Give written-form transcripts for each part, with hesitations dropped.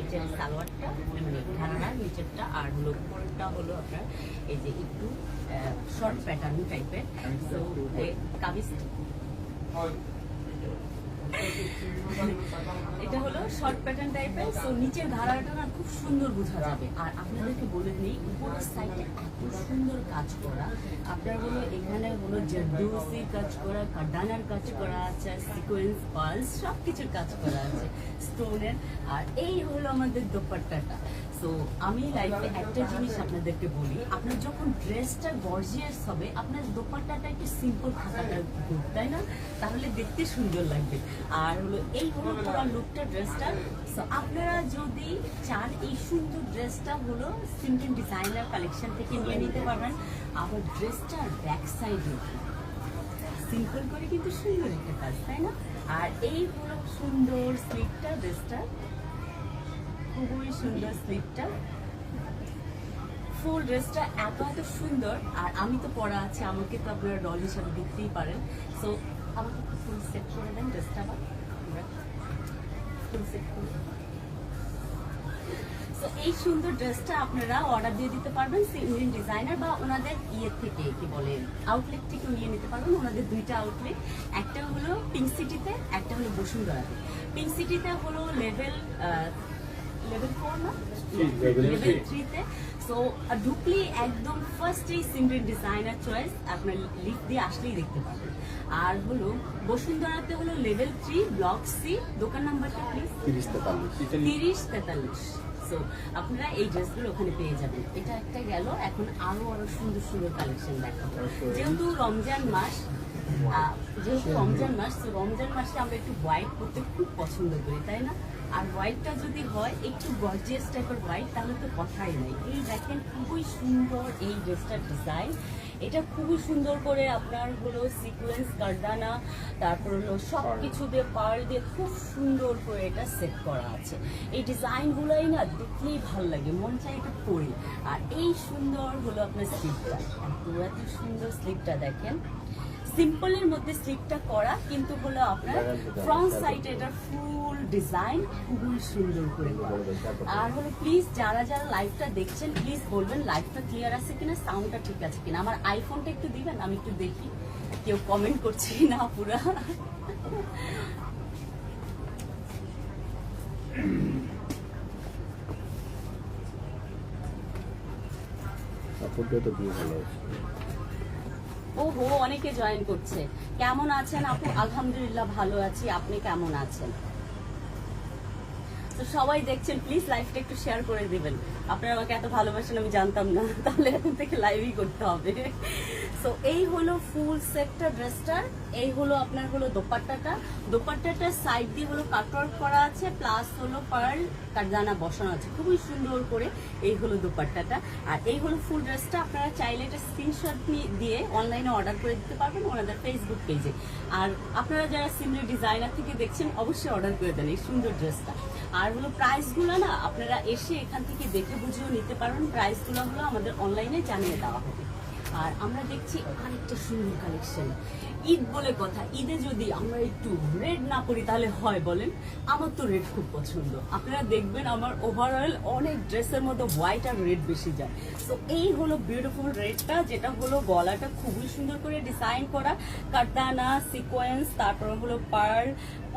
নিচের সালোয়ারটা মানে ঘাড়ার নিচেরটা, আর হলো উপরটা হলো আপনার এই যে একটু শর্ট প্যাটার্ন টাইপের। তো কামিজ এটা হলো শর্ট প্যাটার্ন টাইপের। সো নিচের ঘাড়াটা না খুব সুন্দর বোঝা যাবে। আর আপনাদেরকে বলে দিই, উপরের সাইডে এত সুন্দর কাজ করা, আপনার হলো এখানে হলো জারদৌসি কাজ করা, কার্দানার কাজ করা আছে, সিকোয়েন্স পার্লস সব কিছুর কাজ করা আছে স্টোনের। আর এই হলো আমাদের দোপাট্টাটা। সো আমি লাইফে একটা জিনিস আপনাদেরকে বলি, আপনার যখন ড্রেসটা গর্জিয়াস হবে, আপনার দোপাট্টাটা একটু সিম্পল থাকাটা গুড, তাই না? তাহলে দেখতে সুন্দর লাগবে। আর হলো এই হলো পুরো লুকটা ড্রেসটা। সো আপনারা যদি চান এই সুন্দর ড্রেসটা হলো সিম্পল ডিজাইনার কালেকশন থেকে নিয়ে নিতে পারবেন। আবার ড্রেসটার ব্যাক সাইডে সিম্পল করে কিন্তু সুন্দর একটা কাজ, তাই না? আর এই হলো সুন্দর স্লিপটা, ড্রেসটা খুবই সুন্দর স্লিপটা। ফুল ড্রেসটা এত এত সুন্দর। আর আমি তো পরা আছে, আমাকে তো আপনারা ডল হিসাবে দেখতেই পারেন। সো আমাকে ফুল সেট করে দেন ড্রেসটা। আবার ফুল সেট করে। সো এই সুন্দর ড্রেসটা আপনারা অর্ডার দিয়ে দিতে পারবেন ইন্ডিয়ান ডিজাইনার বা ওনাদের ইয়ে থেকে, কি বলে, আউটলেট থেকে নিয়ে নিতে পারবেন। ওনাদের দুইটা আউটলেট, একটা হলো পিঙ্ক সিটিতে, একটা হলো বসুন্ধরাতে। পিঙ্ক সিটিতে হলো লেভেল 4 না লেভেল 3-তে। সো ঢুকলি একদম ফার্স্টেই সিমরিন ডিজাইনার চয়েস, আপনার লিফট দিয়ে আসলেই দেখতে পাবেন। আর হলো বসুন্ধরাতে হলো লেভেল 3 ব্লক সি, দোকান নাম্বারটা প্লিজ 3043। সো আপনারা এই ড্রেসগুলো ওখানে পেয়ে যাবেন। এটা একটা গেল। এখন আরো আরো সুন্দর সুন্দর কালেকশন দেখাবো। যেহেতু রমজান মাস, তো রমজান মাসে আমরা একটু হোয়াইট পরতে খুব পছন্দ করি, তাই না? আর হোয়াইটটা যদি হয় একটু গর্জিয়াস টাইপের হোয়াইট, তাহলে তো কথাই নাই। এই দেখেন খুবই সুন্দর এই ড্রেসটার ডিজাইন। এটা খুবই সুন্দর করে আপনার হলো সিকোয়েন্স, কার্দানা, তারপর হলো সব কিছু দিয়ে পার্ল দিয়ে খুব সুন্দর করে এটা সেট করা আছে। এই ডিজাইনগুলোই না দেখলেই ভালো লাগে, মন চাই এটা পরি। আর এই সুন্দর হলো আপনার স্লিপটা, এত সুন্দর স্লিপটা দেখেন। সিম্পলের মধ্যে স্লিপটা করা, কিন্তু হলো আপনার ফ্রন্ট সাইডে এটা ফুল ডিজাইন খুবই সুন্দর করে করা। আর হলো প্লিজ যারা যারা লাইভটা দেখছেন, প্লিজ বলবেন লাইভটা ক্লিয়ার আছে কিনা, সাউন্ডটা ঠিক আছে কিনা। আমার আইফোনটা একটু দিবেন, আমি একটু দেখি কেউ কমেন্ট করছে না পুরা। ওহো, অনেকে জয়েন করছে। কেমন আছেন আপু? আলহামদুলিল্লাহ ভালো আছি, আপনি কেমন আছেন? তো সবাই দেখছেন, প্লিজ লাইভটা একটু শেয়ার করে দিবেন। আপনারা আমাকে এত ভালোবাসেন আমি জানতাম না, তাহলে এখন থেকে লাইভই করতে হবে। সো এই হলো ফুল সেটটা ড্রেসটার। এই হলো আপনার হলো দোপাট্টাটার সাইড দিয়ে হলো কাটওয়ার্ক করা আছে, প্লাস হলো পার্ল কারদানা বসানো আছে খুবই সুন্দর করে। এই হলো দোপাট্টাটা। আর এই হলো ফুল ড্রেসটা। আপনারা চাইলে এটা স্ক্রিনশট দিয়ে অনলাইনে অর্ডার করে দিতে পারবেন ওনাদের ফেসবুক পেজে। আর আপনারা যারা সিমরি ডিজাইনার থেকে দেখছেন, অবশ্যই অর্ডার করে দেন এই সুন্দর ড্রেসটা। আর হলো প্রাইসগুলো না আপনারা এসে এখান থেকে দেখে বুঝেও নিতে পারবেন। প্রাইসগুলো হলো আমাদের অনলাইনে জানিয়ে দেওয়া হবে। আর আমরা দেখছি অনেকটা সুন্দর কালেকশন। ঈদ বলে কথা, ঈদে যদি আমরা একটু রেড না পরি তাহলে হয় বলেন? আমার তো রেড খুব পছন্দ। আপনারা দেখবেন আমার ওভারঅল অনেক ড্রেসের মধ্যে হোয়াইট আর রেড বেশি যায়। তো এই হলো বিউটিফুল রেডটা, যেটা হলো গলাটা খুবই সুন্দর করে ডিজাইন করা, কারদানা, সিকোয়েন্স, তারপর হলো পার্ল,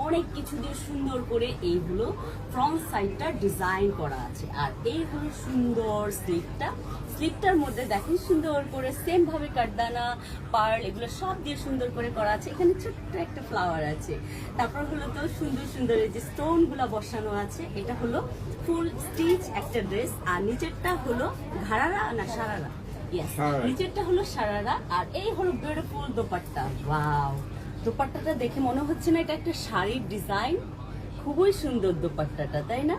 অনেক কিছু দিয়ে সুন্দর করে এইগুলো ফ্রন্ট সাইডটা ডিজাইন করা আছে। আর এই হলো সুন্দর স্লিপটার মধ্যে দেখেন সুন্দর করে সেম ভাবে কারদানা, পার্ল এগুলো সব দিয়ে সুন্দর করে করা আছে। এখানে ছোট্ট একটা ফ্লাওয়ার আছে। তারপর হলো তো সুন্দর সুন্দর এই যে স্টোন গুলা বসানো আছে। এটা হলো ফুল স্টিচ একটা ড্রেস। আর নিচেরটা হলো ঘাড়ারা না সারারা, ইয়েস, নিচেরটা হলো সারারা। আর এই হলো বিউটিফুল দোপাট্টা। ওয়াও, দোপাট্টাটা দেখে মনে হচ্ছে না এটা একটা শাড়ির ডিজাইন? খুবই সুন্দর দোপাট্টাটা, তাই না?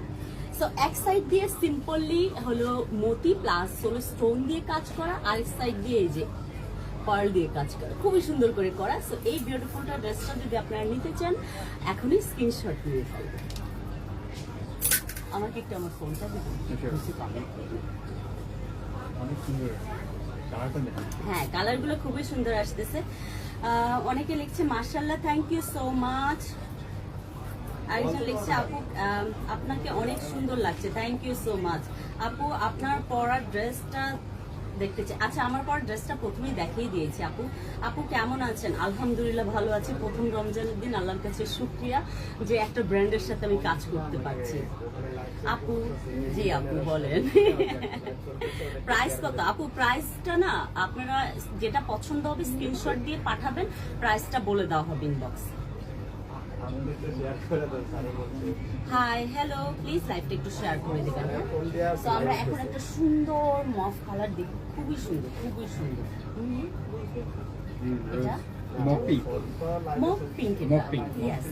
সো এক সাইড দিয়ে সিম্পলি হলো মতি প্লাস হলো স্টোন দিয়ে কাজ করা, আরেক সাইড দিয়ে এই যে পার্ল দিয়ে কাজ করা, খুবই সুন্দর করে করা। সো এই বিউটিফুলটা ড্রেসটা যদি আপনারা নিতে চান, এখনই স্ক্রিনশট নিয়ে ফেলবেন। আমাকে একটু আমার ফোনটা দেবেন। হ্যাঁ, কালারগুলো খুবই সুন্দর আসতেছে। অনেকে লিখছে মাশাআল্লাহ, থ্যাংক ইউ সো মাচ। আরেকজন লিখছে আপু আপনাকে অনেক সুন্দর লাগছে, থ্যাংক ইউ সো মাচ। আপু আপনার পরা ড্রেসটা দেখতে চাই। আচ্ছা, আমার পরা ড্রেসটা প্রথমেই দেখিয়ে দিয়েছি। আপু আপু কেমন আছেন? আলহামদুলিল্লাহ ভালো আছি। প্রথম রমজানের দিন আল্লাহর কাছে শুকরিয়া যে একটা ব্র্যান্ডের সাথে আমি কাজ করতে পারছি। আপু জি আপু বলেন প্রাইস কত? আপু প্রাইসটা না আপনারা যেটা পছন্দ হবে স্ক্রিনশট দিয়ে পাঠাবেন, প্রাইসটা বলে দেওয়া হবে ইনবক্স। হাই হ্যালো, প্লিজ লাইভটা একটু শেয়ার করে দেবেন। তো আমরা এখন একটা সুন্দর মফ কালার দেখি, খুবই সুন্দর, খুবই সুন্দর। এটা মফ পিঙ্ক, ইয়েস,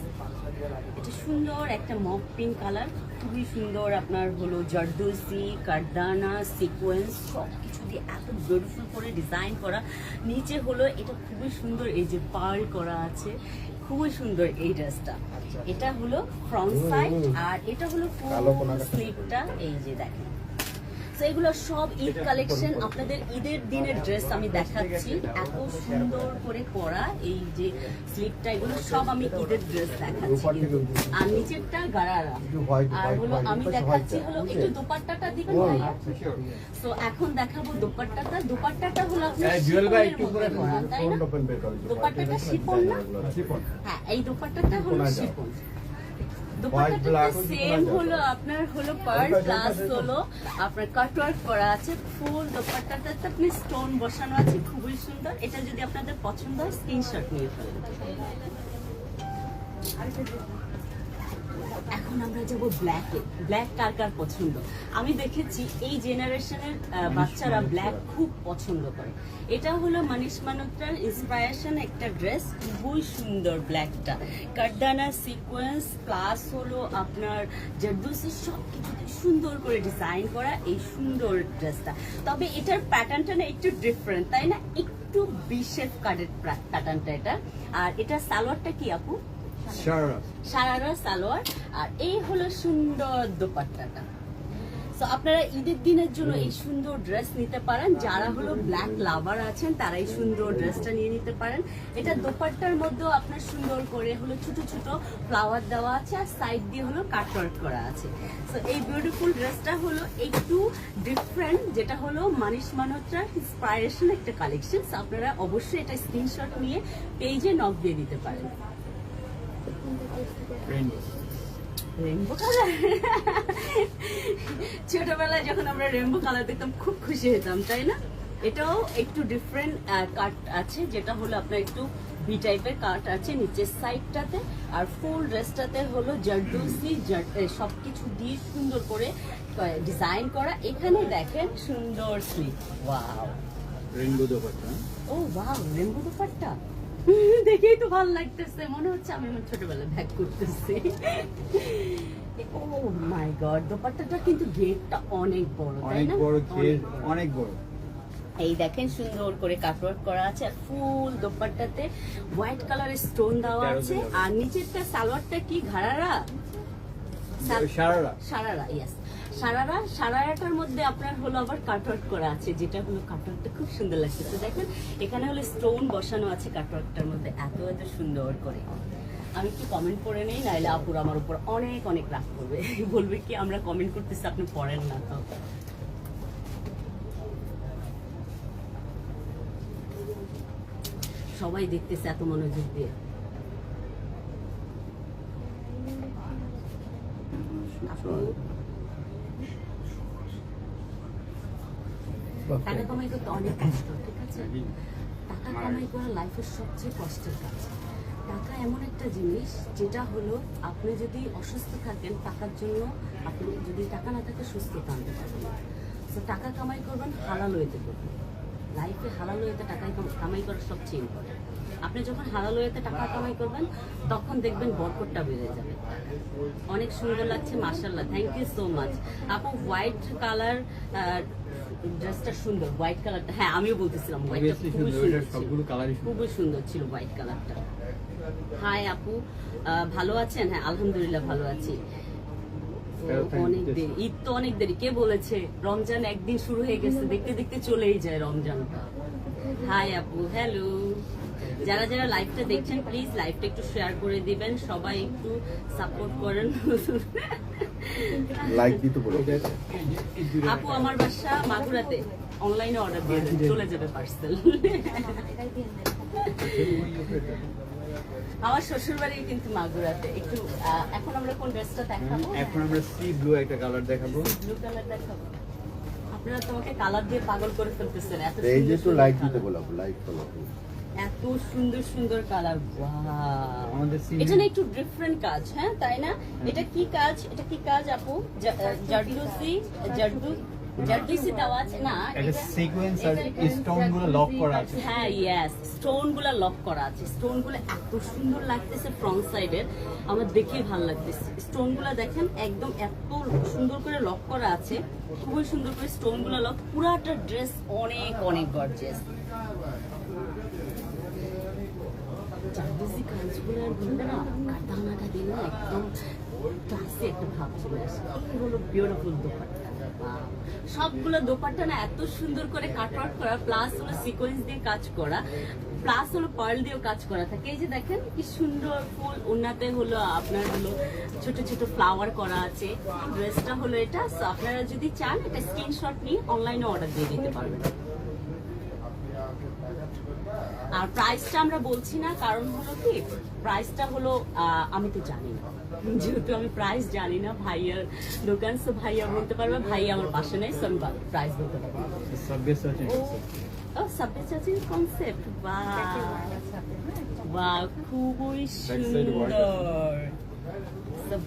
এটা সুন্দর একটা মফ পিঙ্ক কালার, খুবই সুন্দর। আপনার হলো জারদোসি, কারদানা, সিকোয়েন্স সব কিছু দিয়ে এত বিউটিফুল করে ডিজাইন করা। নিচে হলো এটা খুবই সুন্দর, এই যে পার্ল করা আছে, খুবই সুন্দর এই ড্রেসটা। এটা হলো ফ্রন্ট সাইড আর এটা হলো ফুল স্লিভটা, এই যে দেখেন। তো এগুলো সব ঈদ কালেকশন, আপনাদের ঈদের দিনের ড্রেস আমি দেখাচ্ছি। এত সুন্দর করে করা এই যে স্লিভটা, এগুলো সব আমি ঈদের ড্রেস দেখাচ্ছি। আর নিচেরটা গারারা, আর হলো আমি দেখাচ্ছি হলো একটু দোপাট্টাটা দিবেন ভাইয়া। তো এখন দেখাবো দোপাট্টাটা। দোপাট্টাটা হলো আপনার শিফনের মধ্যে করা, তাই না? দোপাট্টাটা শিফন না? হ্যাঁ, এই দোপাট্টাটা হলো শিফন। দোপাট্টাটা সেম হলো আপনার হলো পার্ল প্লাস হলো আপনার কাটওয়ার্ক করা আছে। ফুল দোপাট্টাটাতে আপনি স্টোন বসানো আছে, খুবই সুন্দর। এটা যদি আপনাদের পছন্দ হয় স্ক্রিনশট নিয়ে ফেলুন। এখন আমরা যাবো ব্ল্যাকে। ব্ল্যাক কার কার পছন্দ? আমি দেখেছি এই জেনারেশনের বাচ্চারা ব্ল্যাক খুব পছন্দ করে। এটা হলো মানিশ মালহোত্রার ইন্সপায়ারেশন একটা ড্রেস, খুবই সুন্দর। ব্ল্যাকটা কারদানা সিকোয়েন্স প্লাস হলো আপনার জারদোসি সব কিছুতে সুন্দর করে ডিজাইন করা এই সুন্দর ড্রেসটা। তবে এটার প্যাটার্নটা না একটু ডিফারেন্ট, তাই না? একটু বিশেপ কাটের প্যাটার্নটা এটা। আর এটা সালোয়ারটা কি আপু? সারারা সালোয়ার। আর এই হলো সুন্দর দোপাট্টাটা। তো আপনারা ঈদের দিনের জন্য এই সুন্দর ড্রেস নিতে পারেন। যারা হলো ব্ল্যাক লাভার আছেন তারা এই সুন্দর ড্রেসটা নিয়ে নিতে পারেন। এটা দোপাট্টার মধ্যেও আপনার সুন্দর করে হলো ছোট ছোট ফ্লাওয়ার দেওয়া আছে আর সাইড দিয়ে হলো কাটওয়ার্ক করা আছে। তো এই বিউটিফুল ড্রেসটা হলো একটু ডিফারেন্ট, যেটা হলো মানিশ মালহোত্রার ইন্সপায়ারেশন একটা কালেকশন। আপনারা অবশ্যই এটা স্ক্রিনশট নিয়ে পেজে নক দিয়ে দিতে পারেন। রেইনবো কালার, ছোটবেলায় যখন আমরা রেইনবো কালার দেখতাম খুব খুশি হতাম, তাই না? এটাও একটু ডিফারেন্ট কাট আছে, যেটা হলো আপনার একটু বি টাইপের কাট আছে নিচের সাইডটাতে। আর ফুল ড্রেসটাতে হলো জারদোসি সবকিছু দিয়ে সুন্দর করে ডিজাইন করা। এখানে দেখেন সুন্দর স্লিভ, ওয়াও, রেইনবো দোপাট্টা। ও ওয়াও, রেইনবো দোপাট্টা দেখেই তো ভালো লাগতেছে, মনে হচ্ছে আমি আমার ছোটবেলায় ব্যাক করতেছি। ও মাই গড, দোপাট্টাটা কিন্তু গেটটা অনেক বড়, তাই না? অনেক বড় ঘের, অনেক বড়। এই দেখেন সুন্দর করে কাটওয়ার্ক করা আছে আর ফুল দোপাট্টাতে হোয়াইট কালারের স্টোন দেওয়া আছে। আর নিচেরটা সালোয়ারটা কি ঘাড়ারা? সারারা, ইয়েস, সারারাটার মধ্যে আপনার হলো আবার কাটওয়ার্ক করা আছে, যেটা হলো কাটওয়ার্কটা খুব সুন্দর লাগছে। তো দেখেন এখানে হলো স্টোন বসানো আছে কাটওয়ার্কটার মধ্যে, এত এত সুন্দর করে। আমি একটু কমেন্ট করে নেই, নাইলে আপুর আমার উপর অনেক অনেক রাগ করবে, বলবে কি আমরা কমেন্ট করতেছি আপনি পড়েন না। তো সবাই দেখতেছে এত মনোযোগ দিয়ে। টাকা কামাই করতে অনেক কষ্ট, ঠিক আছে? টাকা কামাই করা লাইফের সবচেয়ে কষ্টের কাজ। টাকা এমন একটা জিনিস যেটা হলো আপনি যদি অসুস্থ থাকেন টাকার জন্য, আপনি যদি টাকা না থাকে সুস্থতা আনতে পারবেন না। তো টাকা কামাই করবেন হালাল ওয়েতে করবেন। লাইফে হালাল ওয়েতে টাকা কামাই করা সবচেয়ে ইম্পর্টেন্ট। আপনি যখন হালাল ওয়েতে টাকা কামাই করবেন তখন দেখবেন বরকতটা বেড়ে যাবে। অনেক সুন্দর লাগছে, মাশাআল্লাহ, থ্যাংক ইউ সো মাচ আপু। হোয়াইট কালার ড্রেসটা সুন্দর, হোয়াইট কালারটা, হ্যাঁ আমিও বলতেছিলাম হোয়াইটটা খুবই সুন্দর ছিল, খুবই সুন্দর ছিল হোয়াইট কালারটা। হাই আপু, ভালো আছেন? হ্যাঁ আলহামদুলিল্লাহ ভালো আছি। অনেক দেরি, ঈদ তো অনেক দেরি। কে বলেছে রমজান একদিন শুরু হয়ে গেছে? দেখতে দেখতে চলেই যায় রমজানটা। হাই আপু, হ্যালো। যারা যারা লাইভটা দেখছেন প্লিজ লাইভটা একটু শেয়ার করে দিবেন, সবাই একটু সাপোর্ট করেন। লাইক দিতে বলো। আপু আমার বাসা মাগুরাতে, অনলাইনে অর্ডার দিয়ে দেন, চলে যাবে পার্সেল। আমার শ্বশুর বাড়ি কিন্তু মাগুরাতে। একটু এখন আমরা কোন ড্রেসটা দেখাবো? এখন আমরা সি ব্লু একটা কালার দেখাবো। ব্লু কালার দেখাবো। আপনারা তোমাকে কালার দিয়ে পাগল করে ফেলতেছেন, এত এই যে সুন্দর একটু সুন্দর লাইক দিতে colour। বলো, লাইক ফলো। এত সুন্দর সুন্দর কালার। আমাদের এটা না একটু ডিফারেন্ট কাজ, হ্যাঁ তাই না? এটা কি কাজ? এটা কি কাজ আপু? জারদুসি দেওয়া আছে না? একটা সিকোয়েন্স আর স্টোন গুলো লক করা আছে। হ্যাঁ, ইয়েস, স্টোন গুলা লক করা আছে। স্টোন গুলো এত সুন্দর লাগতেছে ফ্রন্ট সাইডের, আমার দেখেই ভালো লাগতেছে। স্টোন গুলা দেখেন একদম এত সুন্দর করে লক করা আছে, খুবই সুন্দর করে স্টোন গুলা লক। পুরাটা ড্রেস অনেক অনেক গর্জিয়াস। জারদুসি কাজগুলোর মধ্যে না কাটানাটা দিলে একদম ক্লাসি একটা ভাব চলে আসে। এই হলো বিউটিফুল দোপাট্টা। Wow! সবগুলো দোপাট্টা না এত সুন্দর করে কাটওয়ার্ক করা, প্লাস হলো সিকোয়েন্স দিয়ে কাজ করা, প্লাস হলো পার্ল দিয়েও কাজ করা থাকে। এই যে দেখেন কি সুন্দর ফুল, ওনাতে হলো আপনার হলো ছোট ছোট ফ্লাওয়ার করা আছে। ড্রেসটা হলো এটা। সো আপনারা যদি চান এটা স্ক্রিনশট নিয়ে অনলাইনে অর্ডার দিয়ে দিতে পারবেন। আর প্রাইসটা আমরা বলছি না, কারণ হলো কি প্রাইসটা হলো আমি তো জানি না, যেহেতু আমি প্রাইস জানি না। ভাইয়ার দোকান, সো ভাইয়া বলতে পারবে, ভাইয়া আমার পাশে নেই, সো আমি প্রাইস বলতে পারবো। সাববে সার্চিং ও সাববে চাচির কনসেপ্ট, বা খুবই সুন্দর,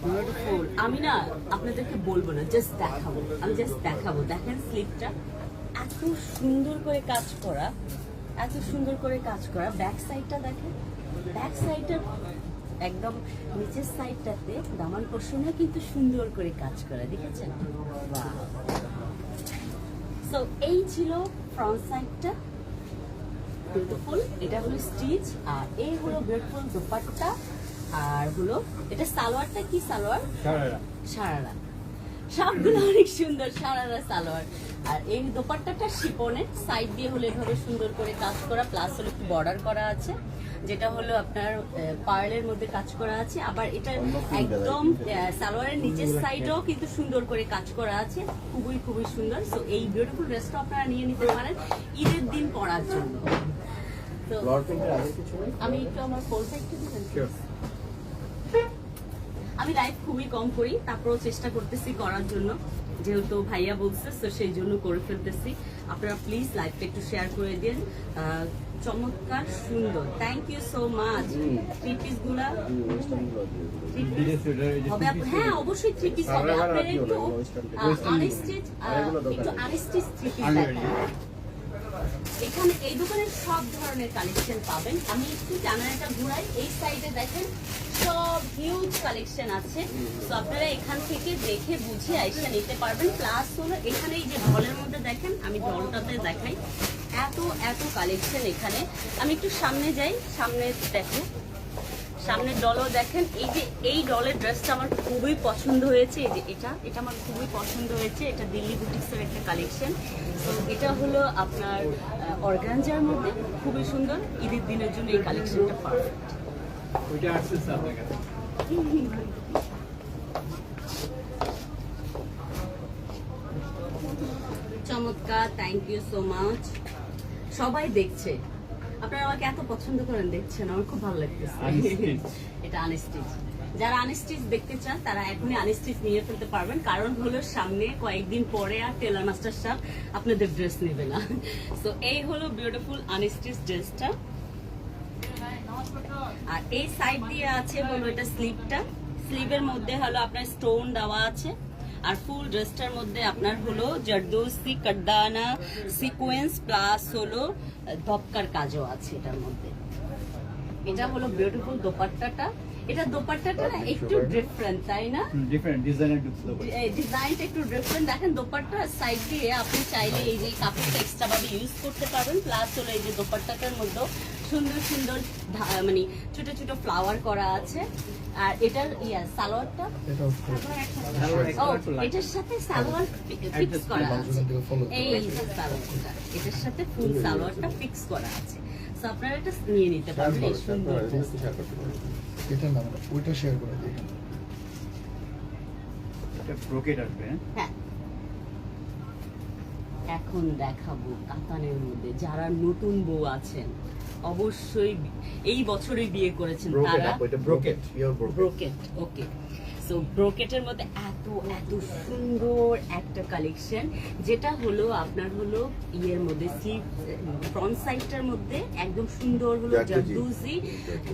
বিউটিফুল। আমি না আপনাদেরকে বলবো না, জাস্ট দেখাবো, আমি জাস্ট দেখাবো। দেখেন স্লিপটা এত সুন্দর করে কাজ করা, এত সুন্দর করে কাজ করা। ব্যাক সাইডটা দেখেন, ব্যাক সাইডটা একদম নিচের সাইডটাতে দামান পোর্শনে কিন্তু সুন্দর করে কাজ করা, দেখেছেন? সো এই ছিল ফ্রন্ট সাইডটা, বিউটিফুল। এটা হলো স্টিচ, আর এই হলো বিউটিফুল দোপাট্টা। আর হলো এটা সালোয়ারটা কি সালোয়ার? সারারা। সবগুলো অনেক সুন্দর সারারা সালোয়ার। আর এই দোপাট্টাটা শিপনের, সাইড দিয়ে হলো এভাবে সুন্দর করে কাজ করা, প্লাস হলো একটু বর্ডার করা আছে, যেটা হলো আপনার পার্লের মধ্যে কাজ করা আছে। আবার এটা একদম সালোয়ারের নিচের সাইডেও কিন্তু সুন্দর করে কাজ করা আছে, খুবই খুবই সুন্দর। সো এই বিউটিফুল ড্রেসটা আপনারা নিয়ে নিতে পারেন ঈদের দিন পরার জন্য। তো আমি একটু আমার ফোন সাইডটা দিবেন? আমি লাইভ খুবই কম করি, তারপরেও চেষ্টা করতেছি করার জন্য, যেহেতু ভাইয়া বলছে, তো সেই জন্য করে ফেলতেছি। আপনারা প্লিজ লাইভটা একটু শেয়ার করে দিন। চমৎকার সুন্দর, thank you so much. Three piece গুলা হবে, হ্যাঁ অবশ্যই থ্রি পিস হবে। আপনারা একটু আনস্টিচ থ্রি পিস দেখান। এখানে এই দোকানে সব ধরনের কালেকশন পাবেন। আমি একটু ক্যামেরাটা ঘুরাই, এই সাইডে দেখেন সব হিউজ কালেকশন আছে। তো আপনারা এখান থেকে দেখে বুঝে আইসা নিতে পারবেন। প্লাস হলো এখানে এই যে ঢলের মধ্যে দেখেন, আমি ঢলটাতে দেখাই, এত এত কালেকশন এখানে। আমি একটু সামনে যাই, সামনে দেখো, সামনের ডলও দেখেন। এই যে এই ডলের ড্রেসটা আমার খুবই পছন্দ হয়েছে। এই যে এটা আমার খুবই পছন্দ হয়েছে। এটা দিল্লি বুটিক্সের একটা কালেকশন। তো এটা হলো আপনার অর্গানজার মধ্যে, খুবই সুন্দর। ঈদের দিনের জন্য এই কালেকশনটা পারফেক্ট। ওইটা আসছে আপনার কাছে। চমৎকার, থ্যাংক ইউ সো মাচ। সবাই দেখছে, আপনারা আমাকে এত পছন্দ করেন, দেখছেন, আমার খুব ভালো লাগতেছে। এটা আনস্টিচ। যারা আনস্টিচ দেখতে চান তারা এখনই আনস্টিচ নিয়ে ফেলতে পারবেন, কারণ হলো সামনে কয়েকদিন পরে আর টেলার মাস্টার সাহেব আপনাদের ড্রেস নেবে না। সো এই হলো বিউটিফুল আনস্টিচ ড্রেসটা। আর এই সাইড দিয়ে আছে হলো এটা স্লিভটা, স্লিভের মধ্যে হলো আপনার স্টোন দেওয়া আছে। আর ফুল ড্রেসটার মধ্যে আপনার হলো জারদোসি কাটদানা সিকোয়েন্স প্লাস হলো ধপকার কাজও আছে এটার মধ্যে। এটা হলো বিউটিফুল দোপাট্টাটা। এটা দোপাট্টাটা না একটু ডিফারেন্ট, তাই না? ডিফারেন্ট ডিজাইনের দোপাট্টা, ডিজাইনটা একটু ডিফারেন্ট। দেখেন দোপাট্টা সাইড দিয়ে আপনি চাইলে এই যে কাপড়টা এক্সট্রা ভাবে ইউজ করতে পারবেন। প্লাস হলো এই যে দোপাট্টাটার মধ্যে সুন্দর সুন্দর মানে ছোট ছোট ফ্লাওয়ার করা আছে। আর এটার সালোয়ারটা এটার সাথে সালোয়ার ফিক্স করা আছে। এই যে সালোয়ারটা, এটার সাথে ফুল সালোয়ারটা ফিক্স করা আছে। সো আপনারা এটা নিয়ে নিতে পারবেন এই সুন্দর ড্রেসটা। এটা না ওইটা শেয়ার করে দিই। এটা ব্রোকেট আসবে, হ্যাঁ? হ্যাঁ, এখন দেখাবো কাতানের মধ্যে যারা নতুন বউ আছেন, অবশ্যই এই বছরই বিয়ে করেছেন তারা ব্রোকেট পিওর ব্রোকেট। ওকে, সো ব্রোকেটের মধ্যে এত এত সুন্দর একটা কালেকশন, যেটা হলো আপনার হলো ইয়ের মধ্যে স্লিভ ফ্রন্ট সাইডটার মধ্যে একদম সুন্দর হলো জারদোজি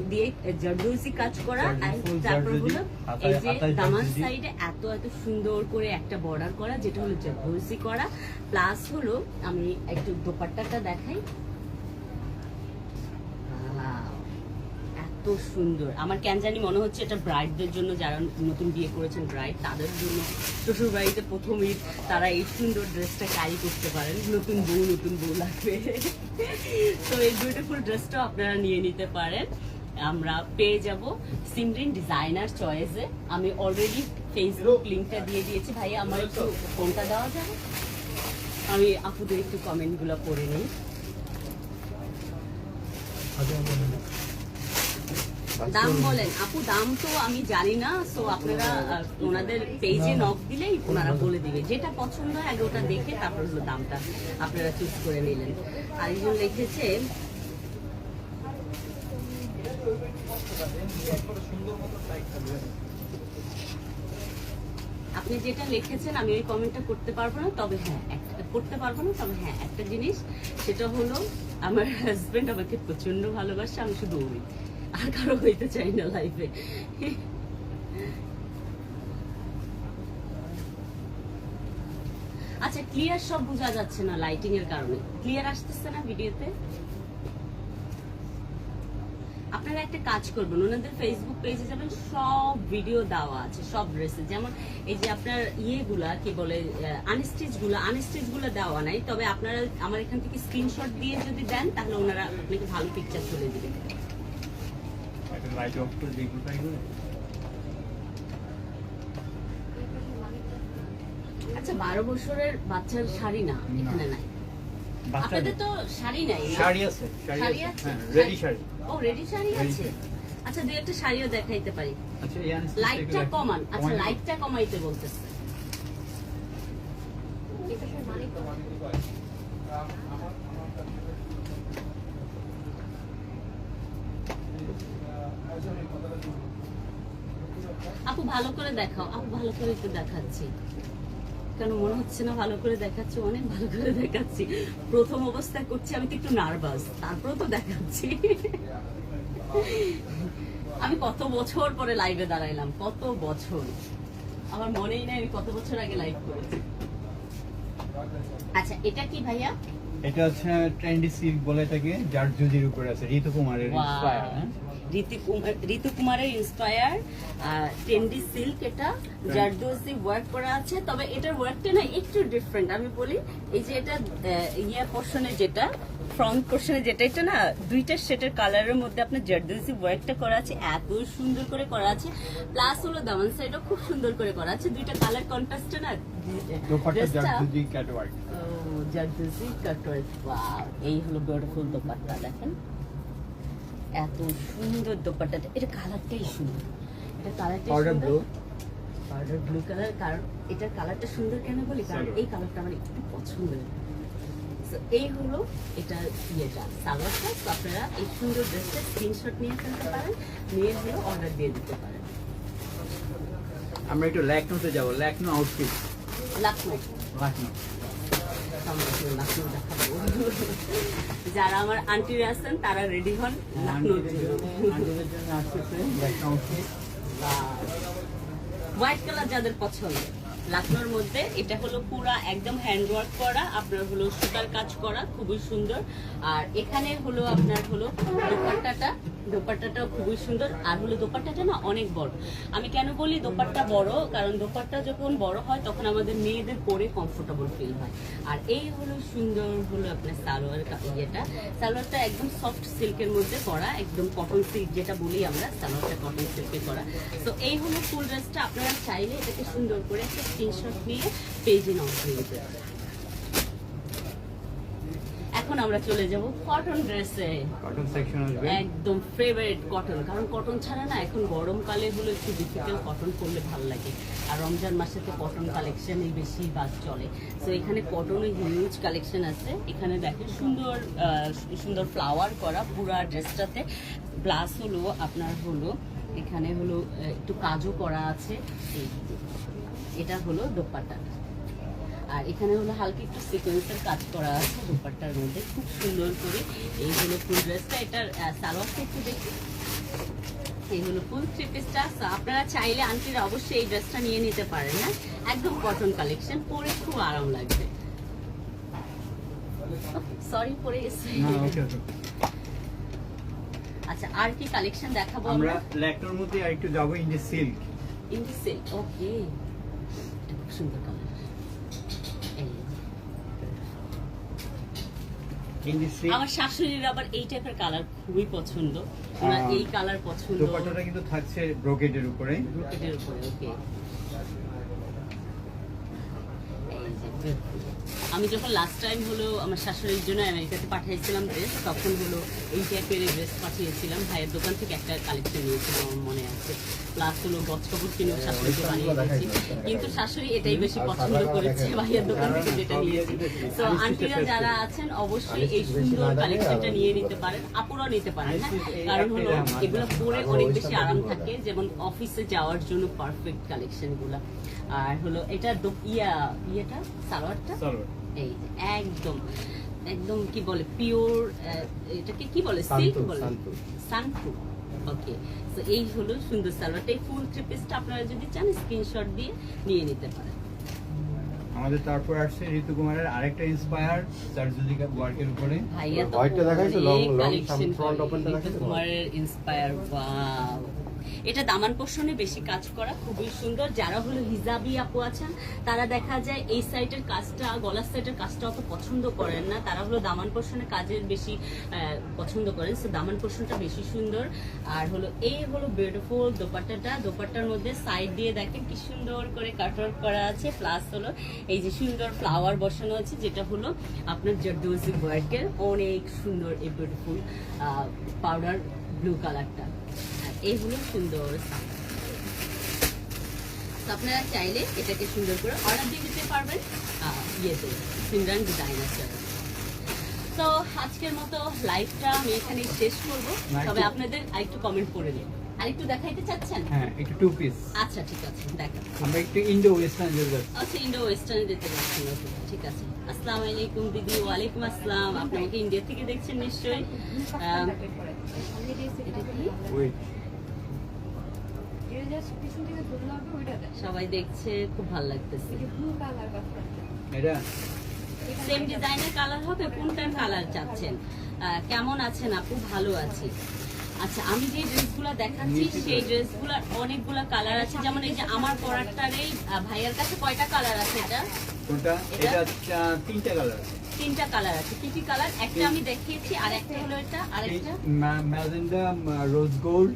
দিয়ে জারদোজি কাজ করা, আর Full তারপর জারদোজি, হলো এই যে হাতায় দামান জারদোজি। সাইডে এত এত সুন্দর করে একটা বর্ডার করা, যেটা হলো জারদোজি করা। প্লাস হলো আমি একটু দোপাট্টাটা দেখাই, এত সুন্দর। আমার কেন জানি মনে হচ্ছে এটা ব্রাইডদের জন্য, যারা নতুন বিয়ে করেছেন ব্রাইড, তাদের জন্য শ্বশুর বাড়িতে প্রথম ঈদ, তারা এই সুন্দর ড্রেসটা ক্যারি করতে পারেন। নতুন বউ লাগবে, তো এই বিউটিফুল ড্রেসটাও আপনারা নিয়ে নিতে পারেন। আমরা পেয়ে যাব সিমরিন ডিজাইনার চয়েসে। আমি অলরেডি ফেসবুক লিঙ্কটা দিয়ে দিয়েছি। ভাইয়া আমার একটু ফোনটা দেওয়া যাবে? আমি আপুদের একটু কমেন্টগুলো পড়ে নিই। দাম বলেন আপু, দাম তো আমি জানি না, সো আপনারা ওনাদের পেজে নক দিলেই ওনারা বলে দিবে, যেটা পছন্দ হয় আগে ওটা দেখে তারপর হলো দামটা আপনারা চুজ করে নিলেন। আরেকজন লিখেছে আপনি যেটা লিখেছেন আমি ওই কমেন্টটা করতে পারবো না, তবে হ্যাঁ একটা জিনিস, সেটা হলো আমার হাজবেন্ড আমাকে প্রচন্ড ভালোবাসে, আমি শুধু ওই, আর কারো হইতে চাই না লাইফে। আচ্ছা, ক্লিয়ার সব বোঝা যাচ্ছে না লাইটিং এর কারণে, ক্লিয়ার আসতেছে না ভিডিওতে। আপনারা একটা কাজ করবেন, ওনাদের ফেসবুক পেজে যাবেন, সব ভিডিও দেওয়া আছে সব ড্রেসে। যেমন এই যে আপনার ইয়েগুলা কি বলে আনস্টিচ গুলা দেওয়া নাই, তবে আপনারা আমার এখান থেকে স্ক্রিনশট দিয়ে যদি দেন তাহলে ওনারা আপনাকে ভালো পিকচার তুলে দিবেন। একটা লাইট অফ করে দেখবো ট্রাই করে। আচ্ছা, 12 বছরের বাচ্চার শাড়ি না এখানে নাই, আপনাদের তো শাড়ি নাই না? শাড়ি আছে, শাড়ি আছে? হ্যাঁ, রেডি শাড়ি। ও, রেডি শাড়ি Ready আছে। শাড়ি। আচ্ছা, দুই একটা শাড়িও দেখাইতে পারি। আচ্ছা, এই আনস্টিচ লাইটটা কমান। আচ্ছা, লাইটটা কমাইতে বলতেছে। আপু ভালো করে দেখাও, আপু ভালো করে একটু দেখাচ্ছি। কেন মনে হচ্ছে না ভালো করে দেখাচ্ছি? অনেক ভালো করে দেখাচ্ছি। প্রথম অবস্থায় করছি, আমি তো একটু নার্ভাস, তারপরেও তো দেখাচ্ছি। আমি কত বছর পরে লাইভে দাঁড়াইলাম, কত বছর, আমার মনেই নাই আমি কত বছর আগে লাইভ করেছি। আচ্ছা, এটা কি ভাইয়া? এটা হচ্ছে ট্রেন্ডি সিল্ক বলে এটাকে, জারদোজির উপরে আছে ঋতু কুমারের ইন্সপায়ার, হ্যাঁ? ঋতু কুমারের ইন্সপায়ার ট্রেন্ডি সিল্ক, এটা জারদোজি ওয়ার্ক করা আছে, তবে এটার ওয়ার্কটা না একটু ডিফারেন্ট। আমি বলি, এই যে এটা ইয়া পোর্শনে, যেটা ফ্রন্ট পোর্শনে যেটা, এটা না দুইটা সেটের কালারের মধ্যে আপনার জারদোজি ওয়ার্কটা করা আছে, এত সুন্দর করে করা আছে। প্লাস হলো দামান সাইডও খুব সুন্দর করে করা আছে, দুইটা কালার কন্ট্রাস্টে না dupatta zardozi catwalk. Zardozi cutwork. Wow, এই হলো বিউটিফুল দোপাট্টা, দেখেন এত সুন্দর দোপাট্টাটা। এটা কালারটাই সুন্দর, এটা কালারটাই পাউডার সুন্দর, ব্লু, পাউডার ব্লু কালার। কারণ এটার কালারটা সুন্দর কেন বলি, কারণ এই কালারটা আমার একটু পছন্দ। So, এই হলো এটা ইয়েটা সালোয়ারটা। তো আপনারা এই সুন্দর ড্রেসটা স্ক্রিনশট নিয়ে ফেলতে পারেন, নিয়ে হলো অর্ডার দিয়ে দিতে পারেন। আমরা একটু ল্যাকনোতে যাব, ল্যাকনো আউটফিট। লাখনৌ দেখাবো। যারা আমার আন্টিরা আছেন তারা রেডি হন লখনৌর জন্য। আন্টিদের জন্য আসছে ল্যাকনো আউটফিট। হোয়াইট কালার যাদের পছন্দ, লখনৌর মধ্যে এটা হলো পুরা একদম হ্যান্ডওয়ার্ক করা, আপনার হলো সুতার কাজ করা, খুবই সুন্দর। আর এখানে হলো আপনার হলো দোপাট্টাটাও খুবই সুন্দর। আর হলো দোপাট্টাটা না অনেক বড়। আমি কেন বলি দোপাট্টা বড়, কারণ দোপাট্টা যখন বড় হয় তখন আমাদের মেয়েদের পরে কমফোর্টেবল ফিল হয়। আর এই হলো সুন্দর হলো আপনার সালোয়ারটা একদম সফট সিল্কের মধ্যে করা, একদম কটন সিল্ক যেটা বলি আমরা, সালোয়ারটা কটন সিল্কে করা। তো এই হলো ফুল ড্রেসটা। আপনারা চাইলে এটাকে সুন্দর করে একটা স্ক্রিনশট নিয়ে পেজে নক দিয়ে দিতে পারেন। এত এখন আমরা চলে যাব কটন ড্রেসে। কটন সেকশন আসবে। একদম ফেভারিট কটন, কারণ কটন ছাড়া না এখন গরমকালে হলো একটু ডিফিকাল্ট, কটন করলে ভালো লাগে। আর রমজান মাসে তো কটন কালেকশনই বেশি বাস চলে। সো এখানে কটনের হিউজ কালেকশন আছে। এখানে দেখেন সুন্দর সুন্দর ফ্লাওয়ার করা পুরা ড্রেসটাতে, প্লাস হলো আপনার হলো এখানে হলো একটু কাজও করা আছে। এটা হলো দোপাট্টা, আর এখানে হলো হালকা একটু সিকোয়েন্সের কাজ করা আছে দোপাট্টার মধ্যে, খুব সুন্দর করে। এই হলো ফুল ড্রেসটা, এটার সালোয়ারটা একটু দেখি। এই হলো ফুল থ্রি পিসটা। আপনারা চাইলে আন্টিরা অবশ্যই এই ড্রেসটা নিয়ে নিতে পারেন। না, একদম কটন কালেকশন, পরে খুব আরাম লাগবে। সরি পরে গেছে। না, ওকে ওকে। আচ্ছা, আর কি কালেকশন দেখাবো আমরা আমরা? ল্যাকটোর মধ্যে আরেকটু যাবো in the silk. Indie silk, okay, খুব সুন্দর কালার। In the silk. আমার শাশুড়ির আবার এই টাইপের কালার খুবই পছন্দ, ওনার এই কালার পছন্দ। দোপাট্টাটা কিন্তু থাকছে ব্রোকেডের উপরে। ব্রোকেডের উপরে, ওকে। আমি যখন লাস্ট টাইম হলো আমার শাশুড়ির জন্য আমেরিকাতে পাঠিয়েছিলাম ড্রেস, তখন হলো এই টাইপের ড্রেস পাঠিয়েছিলাম। ভাইয়ের দোকান থেকে একটা কালেকশন নিয়েছিলাম, আমার মনে আছে। প্লাস হলো গজ কাপড় কিনে শাশুড়িকে বানিয়ে দিয়েছি, কিন্তু শাশুড়ি এটাই বেশি পছন্দ করেছে ভাইয়ের দোকান থেকে যেটা নিয়েছি। তো আন্টিরা যারা আছেন অবশ্যই এই সুন্দর কালেকশনটা নিয়ে নিতে পারেন, আপুরাও নিতে পারেন। হ্যাঁ, কারণ হলো এগুলো পরে অনেক বেশি আরাম থাকে, যেমন অফিসে যাওয়ার জন্য পারফেক্ট কালেকশন গুলা। আর হলো এটা ইয়েটা সালোয়ারটা এই যে একদম একদম কি বলে পিওর, এটাকে কি বলে সিল্ক বলে, সানফু। ওকে, তো এই হলো সুন্দর সালোয়ারটা। এই ফুল থ্রি পিসটা আপনারা যদি চান স্ক্রিনশট দিয়ে নিয়ে নিতে পারেন। আমাদের তারপর আসছে ঋতু কুমারের আরেকটা ইন্সপায়ার সার্জিক্যাল ওয়ার্কের উপরে। ভাইয়া তো হোয়াইটটা দেখাইছো? কালেকশন ফ্রন্ট ওপেনটা দেখাইছো? কুমারের ইন্সপায়ার, ওয়াও। এটা দামান পোর্শনে বেশি কাজ করা, খুবই সুন্দর। যারা হলো হিজাবি আপু আছেন, তারা দেখা যায় এই সাইডের কাজটা, গলার সাইডের কাজটা অত পছন্দ করেন না, তারা হলো দামান পোর্শনে কাজের বেশি পছন্দ করেন। সো দামান পোর্শনটা বেশি সুন্দর। আর হলো এই হলো বিউটিফুল দোপাট্টাটা, দোপাট্টার মধ্যে সাইড দিয়ে দেখেন কি সুন্দর করে কাটওয়ার্ক করা আছে, প্লাস হলো এই যে সুন্দর ফ্লাওয়ার বসানো আছে, যেটা হলো আপনার জারদোজি ওয়ার্কের অনেক সুন্দর। এই বিউটিফুল পাউডার ব্লু কালারটা, এই হলো সুন্দর। আপনারা চাইলে এটাকে সুন্দর করে অর্ডার দিয়ে দিতে পারবেন ইয়েতে সিমরান ডিজাইনার। তো আজকের মতো লাইভটা আমি এখানে শেষ করব, তবে আপনাদের আরেকটু কমেন্ট করে দিন। আরেকটু দেখাইতে চাচ্ছেন? হ্যাঁ, একটু টু পিস। আচ্ছা ঠিক আছে, দেখান। আমরা একটু ইন্ডো ওয়েস্টার্ন যেতে যাচ্ছি। আচ্ছা, ইন্ডো ওয়েস্টার্নে যেতে যাচ্ছেন, ঠিক আছে। আসসালামু আলাইকুম দিদি। ওয়ালাইকুম আসসালাম। আপনি আমাকে ইন্ডিয়া থেকে দেখছেন নিশ্চয়ই। এটা কি? ওয়েট, সবাই দেখছে, খুব ভালো লাগতেছে। এটা সেম ডিজাইনের কালার হবে, কোনটার কালার চাচ্ছেন? কেমন আছেন আপু? ভালো আছি। আচ্ছা, আমি যে ড্রেসগুলো দেখাচ্ছি সেই ড্রেসগুলোর অনেকগুলো কালার আছে, যেমন এই যে আমার পরাটার এই ভাইয়ার কাছে কয়টা কালার আছে? এটা কোনটা? এটা তিনটা কালার। তিনটা কালার আছে। কি কি কালার? একটা আমি দেখিয়েছি, আর একটা হলো এটা, আর একটা magenta, rose gold,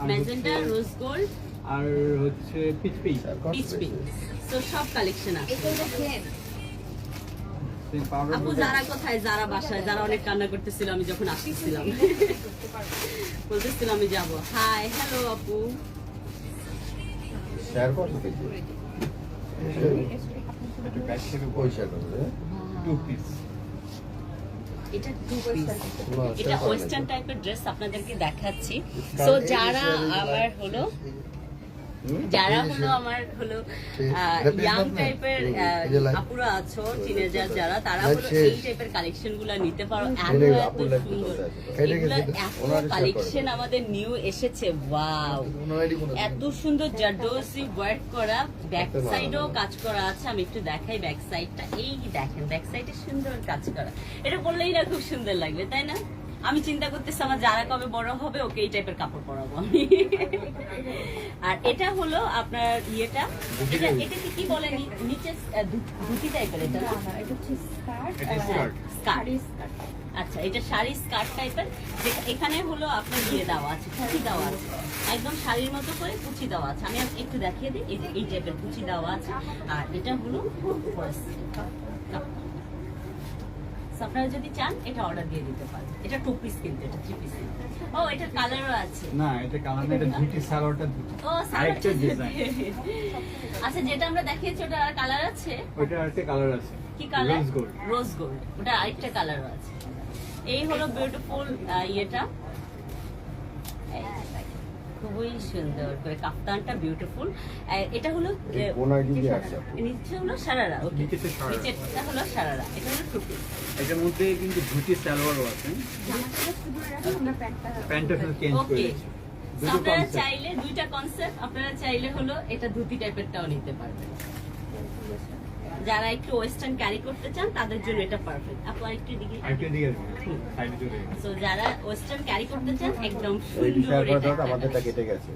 magenta, rose gold, আর হচ্ছে পিচ পিচ। Pitch pink. তো সব কালেকশন আছে। পাউডার আপু যারা কোথায়? যারা বাসায়, যারা অনেক কান্না করতেছিল আমি যখন আসতেছিলাম, বলতেছিল আমি যাব। হাই, হ্যালো আপু। শেয়ার করতে দেখি। একটু ব্যাক থেকে ওই শেয়ার করতে। Two piece. এটা টু পিস, না, এটা সেটা ওয়েস্টার্ন টাইপের ড্রেস আপনাদেরকে দেখাচ্ছি। সো যারা আমার হলো ইয়াং টাইপের আপুরা আছো, টিনেজার যারা, তারা হলো এই টাইপের কালেকশন গুলা নিতে পারো। এত সুন্দর এগুলা, এত কালেকশন আমাদের নিউ এসেছে। ওয়াও, এত সুন্দর জারদোজি ওয়ার্ক করা, ব্যাক সাইডেও কাজ করা আছে। আমি একটু দেখাই ব্যাক সাইডটা। এই দেখেন, ব্যাক সাইডে সুন্দর কাজ করা। এটা বললেই না খুব সুন্দর লাগবে, তাই না? আমি চিন্তা করতেছি আমার যারা কবে বড় হবে ওকে এই টাইপের কাপড় পরাবো আমি। আর এটা হলো আপনার ইয়েটা, এটা কি বলে নিচে ধুতি টাইপের, এটা না? স্কার্ট। আচ্ছা, এটা শাড়ি স্কার্ট টাইপের, যেটা এখানে হলো আপনার ইয়ে দেওয়া আছে, কুচি দেওয়া আছে, একদম শাড়ির মতো করে কুচি দেওয়া আছে। আমি একটু দেখিয়ে দিই, এই টাইপের কুচি দেওয়া আছে। আর এটা হলো আপনারা যদি চান এটা অর্ডার দিয়ে দিতে পারেন। এটা 2 পিস কিন্তু, এটা 3 পিস। ও এটা কালারও আছে। না এটা কালার না, এটা ধুতি সালোয়ারটা ধুতি। ও আরেকটা ডিজাইন। আচ্ছা যেটা আমরা দেখিয়েছি ওটা আর কালার আছে? ওইটা আরেকটা কালার আছে। কি colour? Rose gold. Rose gold. ওটা আরেকটা কালারও আছে। এই হলো বিউটিফুল ইয়েটা। খুবই সুন্দর করে কাফতানটা বিউটিফুল। এটা হলো বোনার দিয়ে আছে নিচে হলো সারারা। ওকে, নিচেতে সারারা। নিচেরটা হলো সারারা। এটা হলো 2 পিস। এটার মধ্যে কিন্তু ধুতি সালোয়ারও আছে। প্যান্টটা শুধু চেঞ্জ করে ওকে, দিয়েছে। দুটো আপনারা concept। চাইলে দুইটা কনসেপ্ট, আপনারা চাইলে হলো এটা ধুতি টাইপেরটাও নিতে পারবেন। যারা একটু ওয়েস্টার্ন ক্যারি করতে চান তাদের জন্য এটা পারফেক্ট। আপু একটু দিকে আরেকটা দিকে সাইডে চলে গেছে। সো যারা ওয়েস্টার্ন ক্যারি করতে চান একদম এই সুন্দর শেয়ার করে এটা দাও, একটা আমাদেরটা collection। কেটে গেছে।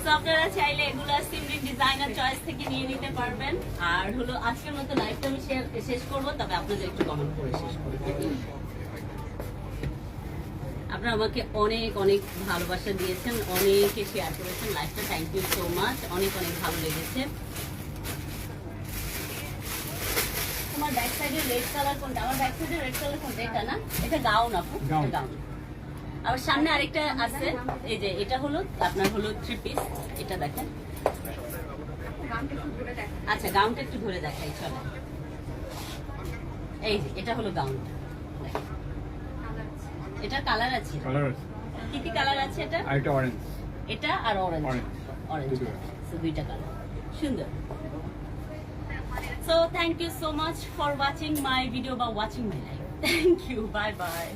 তো আপনারা চাইলে এগুলো সিমরিন ডিজাইনার চয়েস থেকে নিয়ে নিতে পারবেন। আর হলো আজকের মতো লাইভটা আমি শেষ করব, তবে আপনাদের একটু কমেন্ট করে শেষ করব। আপনারা আমাকে অনেক অনেক ভালোবাসা দিয়েছেন, অনেকে শেয়ার করেছেন লাইভটা। থ্যাংক ইউ সো মাচ, অনেক অনেক ভালো লেগেছে। তোমার ব্যাক সাইডে রেড কালার কোনটা? আমার ব্যাক সাইডে রেড কালার কোনটা? এটা না, এটা গাউন আপু, এটা Gown। গাউন। আবার সামনে আরেকটা আছে, এই যে এটা হলো আপনার হলো 3 পিস। এটা দেখেন। আচ্ছা গাউনটা একটু ধরে দেখাই চলো। এই যে এটা হলো গাউনটা। এটা কালার আছে, কালার আছে। কি কি কালার আছে এটা? আরেকটা অরেঞ্জ। এটা আর অরেঞ্জ। Orange। অরেঞ্জ, দুটো আছে। সো দুইটা কালার সুন্দর। So thank you so much for watching my video বা watching my live. Thank you, bye bye.